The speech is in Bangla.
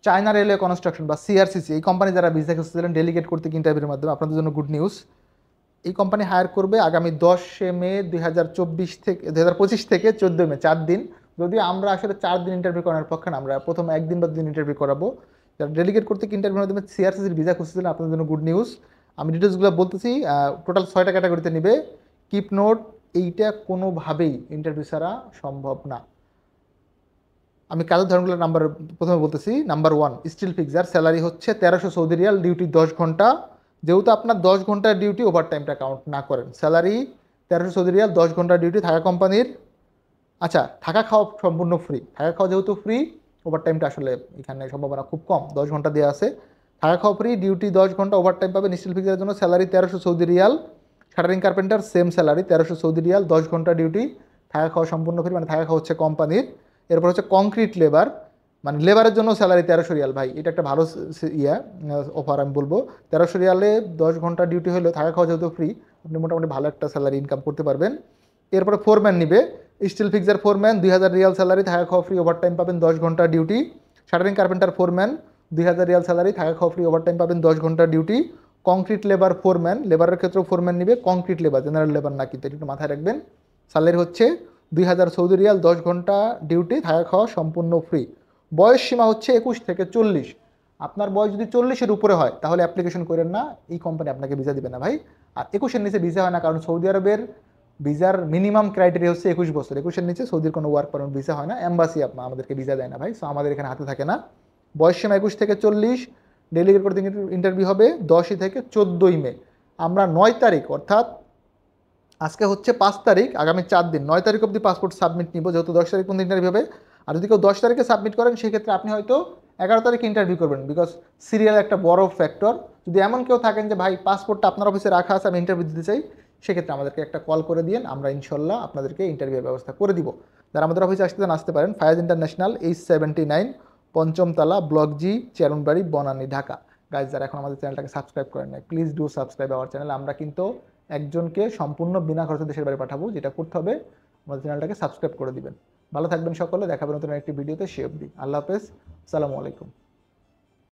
চায়না রেলওয়ে কনস্ট্রাকশন বা সিআরসিসি, এই কোম্পানি যারা ভিসা খুঁজছিলেন ডেলিগেট করতে ইন্টারভিউর মাধ্যমে, আপনাদের জন্য গুড নিউজ। এই কোম্পানি হায়ার করবে আগামী 10 মে 2024 থেকে 2025 থেকে 14 মে, 4 দিন। যদিও আমরা আসলে 4 দিন ইন্টারভিউ করার পক্ষে না, আমরা প্রথম 1 দিন বা 2 দিন ইন্টারভিউ করাবো। যারা ডেলিগেট করতে ইন্টারভিউর মাধ্যমে সিআরসিসির ভিসা খুঁজছিলেন, আপনাদের জন্য গুড নিউজ। আমি ডিটেলসগুলো বলতেছি। টোটাল 6টা ক্যাটাগরিতে নিবে। কিপ নোট, এইটা কোনোভাবেই ইন্টারভিউ ছাড়া সম্ভব না। আমি কাজের ধরনগুলোর নাম্বার প্রথমে বলতেছি। নাম্বার 1, স্টিল ফিক্সার, স্যালারি হচ্ছে 1300 সৌদি রিয়াল, ডিউটি 10 ঘন্টা। যেহেতু আপনার 10 ঘন্টার ডিউটি, ওভার টাইমটা কাউন্ট না করেন। স্যালারি 1300 সৌদি রিয়াল, 10 ঘন্টা ডিউটি, থাকা কোম্পানির। আচ্ছা, থাকা খাওয়া সম্পূর্ণ ফ্রি। থাকা খাওয়া যেহেতু ফ্রি, ওভার টাইমটা আসলে এখানে সম্ভাবনা খুব কম, 10 ঘন্টা দেওয়া আছে। থাকা খাওয়া ফ্রি, ডিউটি 10 ঘন্টা, ওভার টাইম পাবেন। স্টিল ফিক্সারের জন্য salary 1300 Saudi Real. Shuttering carpenter same salary 1300 Saudi Real, 10 ঘন্টা ডিউটি, থাকা খাওয়া সম্পূর্ণ ফ্রি, মানে থাকা খাওয়া হচ্ছে কোম্পানির। এরপর হচ্ছে কংক্রিট লেবার, মানে লেবারের জন্য স্যালারি 1300 রিয়াল। ভাই এটা একটা ভালো অফার আমি বলবো। 1300 রিয়ালে 10 ঘন্টা ডিউটি হলেও থাকা খাওয়া যেহেতু ফ্রি, আপনি মোটামুটি ভালো একটা স্যালারি ইনকাম করতে পারবেন। এরপরে ফোরম্যান নিবে, still fixer foreman 2000 Real salary, থাকা খাওয়া ফ্রি, ওভার টাইম পাবেন 10 ঘন্টা duty. Shuttering carpenter foreman 2000 Real salary, থাকা খাওয়া ফ্রি, ওভার টাইম পাবেন 10 ঘন্টা ডিউটি। কংক্রিট লেবার ফোরম্যান, লেবারের ক্ষেত্রেও ফোরম্যান নিবে, কংক্রিট লেবার, জেনারেল লেবার না, কিন্তু একটু মাথায় রাখবেন। স্যালারি হচ্ছে 2000 সৌদি রিয়াল, 10 ঘন্টা ডিউটি, থাকা খাওয়া সম্পূর্ণ ফ্রি। বয়স সীমা হচ্ছে 21 থেকে 40। আপনার বয়স যদি 40-এর উপরে হয় তাহলে অ্যাপ্লিকেশন করেন না, এই কোম্পানি আপনাকে ভিসা দিবে না ভাই। আর 21-এর নিচে ভিসা হয় না, কারণ সৌদি আরবের ভিসার মিনিমাম ক্রাইটেরিয়া হচ্ছে 21 বছর। 21-এর নিচে সৌদির কোনো ওয়ার্ক পারমিট ভিসা হয় না, এম্বাসি আমাদেরকে ভিসা দেয় না ভাই। সো আমাদের এখানে হাতে থাকে না। বয়স সীমা 21 থেকে 40। ডেলিগেট করতে ইন্টারভিউ হবে 10 থেকে 14 মে। আমরা 9 তারিখ, অর্থাৎ আজকে হচ্ছে 5 তারিখ, আগামী 4 দিন, 9 তারিখ অবধি পাসপোর্ট সাবমিট নিব, যেহেতু 10 তারিখ পর্যন্ত ইন্টারভিউ হবে। আর যদি কেউ 10 তারিখে সাবমিট করেন, সেক্ষেত্রে আপনি হয়তো 11 তারিখে ইন্টারভিউ করবেন, বিকজ সিরিয়াল একটা বড় ফ্যাক্টর। যদি এমন কেউ থাকেন যে ভাই পাসপোর্টটা আপনার অফিসে রাখা আছে, আমি ইন্টারভিউ দিতে চাই, সেক্ষেত্রে আমাদেরকে একটা কল করে দিন, আমরা ইনশাল্লাহ আপনাদেরকে ইন্টারভিউর ব্যবস্থা করে দিব। যারা আমাদের অফিসে আসতে চান আসতে পারেন। ফায়াজ ইন্টারন্যাশনাল, H79, পঞ্চমতলা, block G, Chernbari, Banani, Dhaka. Guys, যারা এখন আমাদের চ্যানেলটাকে সাবস্ক্রাইব করেন নাই, please do subscribe our channel. আমরা কিন্তু একজনকে সম্পূর্ণ বিনা খরচে দেশের বাড়ি পাঠাবো। যেটা করতে হবে, আমাদের চ্যানেলটাকে সাবস্ক্রাইব করে দিবেন। ভালো থাকবেন সকলে, দেখাবেন নতুন একটি ভিডিওতে। সে অবধি আল্লাহ হাফেজ, আসসালামু আলাইকুম।